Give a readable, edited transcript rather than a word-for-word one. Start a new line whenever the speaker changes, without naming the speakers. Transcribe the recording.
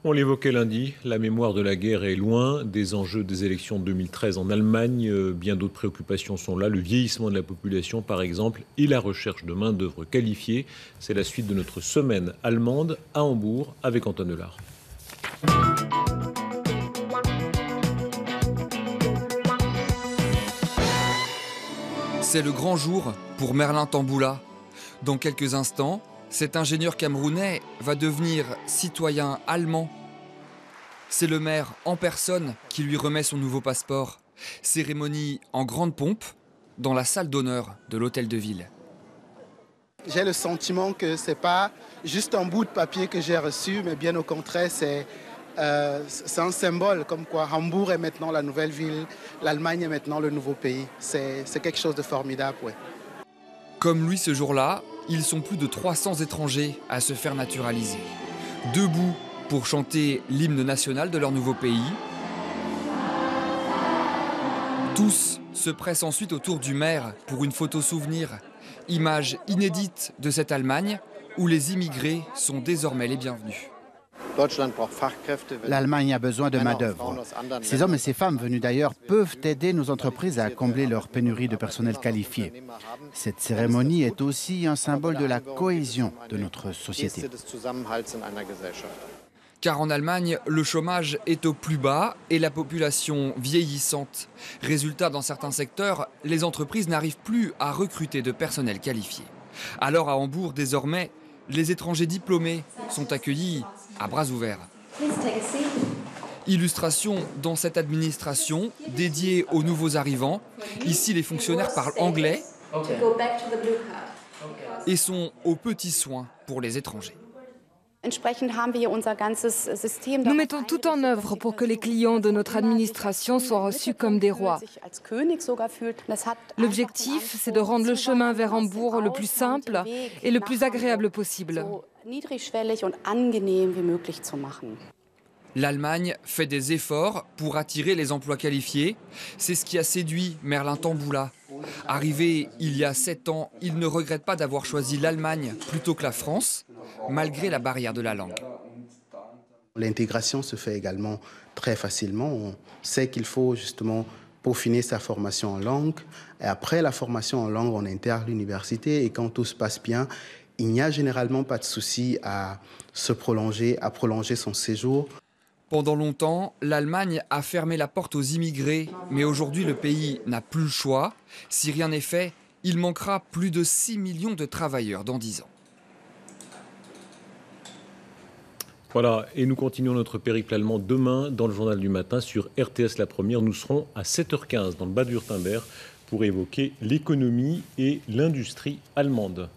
On l'évoquait lundi, la mémoire de la guerre est loin des enjeux des élections de 2013 en Allemagne. Bien d'autres préoccupations sont là, le vieillissement de la population par exemple et la recherche de main-d'œuvre qualifiée. C'est la suite de notre semaine allemande à Hambourg avec Antoine Delard.
C'est le grand jour pour Merlin Tamboula. Dans quelques instants, cet ingénieur camerounais va devenir citoyen allemand. C'est le maire en personne qui lui remet son nouveau passeport. Cérémonie en grande pompe dans la salle d'honneur de l'hôtel de ville.
J'ai le sentiment que ce n'est pas juste un bout de papier que j'ai reçu, mais bien au contraire, c'est un symbole comme quoi Hambourg est maintenant la nouvelle ville, l'Allemagne est maintenant le nouveau pays. C'est quelque chose de formidable, ouais.
Comme lui ce jour-là, ils sont plus de 300 étrangers à se faire naturaliser. Debout pour chanter l'hymne national de leur nouveau pays. Tous se pressent ensuite autour du maire pour une photo souvenir. Image inédite de cette Allemagne où les immigrés sont désormais les bienvenus.
L'Allemagne a besoin de main-d'œuvre. Ces hommes et ces femmes venus d'ailleurs peuvent aider nos entreprises à combler leur pénurie de personnel qualifié. Cette cérémonie est aussi un symbole de la cohésion de notre société.
Car en Allemagne, le chômage est au plus bas et la population vieillissante. Résultat, dans certains secteurs, les entreprises n'arrivent plus à recruter de personnel qualifié. Alors à Hambourg, désormais, les étrangers diplômés sont accueillis à bras ouverts. Illustration dans cette administration dédiée aux nouveaux arrivants. Ici, les fonctionnaires parlent anglais et sont aux petits soins pour les étrangers.
Nous mettons tout en œuvre pour que les clients de notre administration soient reçus comme des rois. L'objectif, c'est de rendre le chemin vers Hambourg le plus simple et le plus agréable possible.
L'Allemagne fait des efforts pour attirer les emplois qualifiés. C'est ce qui a séduit Merlin Tamboula. Arrivé il y a 7 ans, il ne regrette pas d'avoir choisi l'Allemagne plutôt que la France, malgré la barrière de la langue.
L'intégration se fait également très facilement. On sait qu'il faut justement peaufiner sa formation en langue. Et après la formation en langue, on intègre l'université et quand tout se passe bien, il n'y a généralement pas de souci à prolonger son séjour.
Pendant longtemps, l'Allemagne a fermé la porte aux immigrés, mais aujourd'hui le pays n'a plus le choix. Si rien n'est fait, il manquera plus de 6 millions de travailleurs dans 10 ans.
Voilà, et nous continuons notre périple allemand demain dans le journal du matin sur RTS La Première. Nous serons à 7h15 dans le Bade-Württemberg pour évoquer l'économie et l'industrie allemande.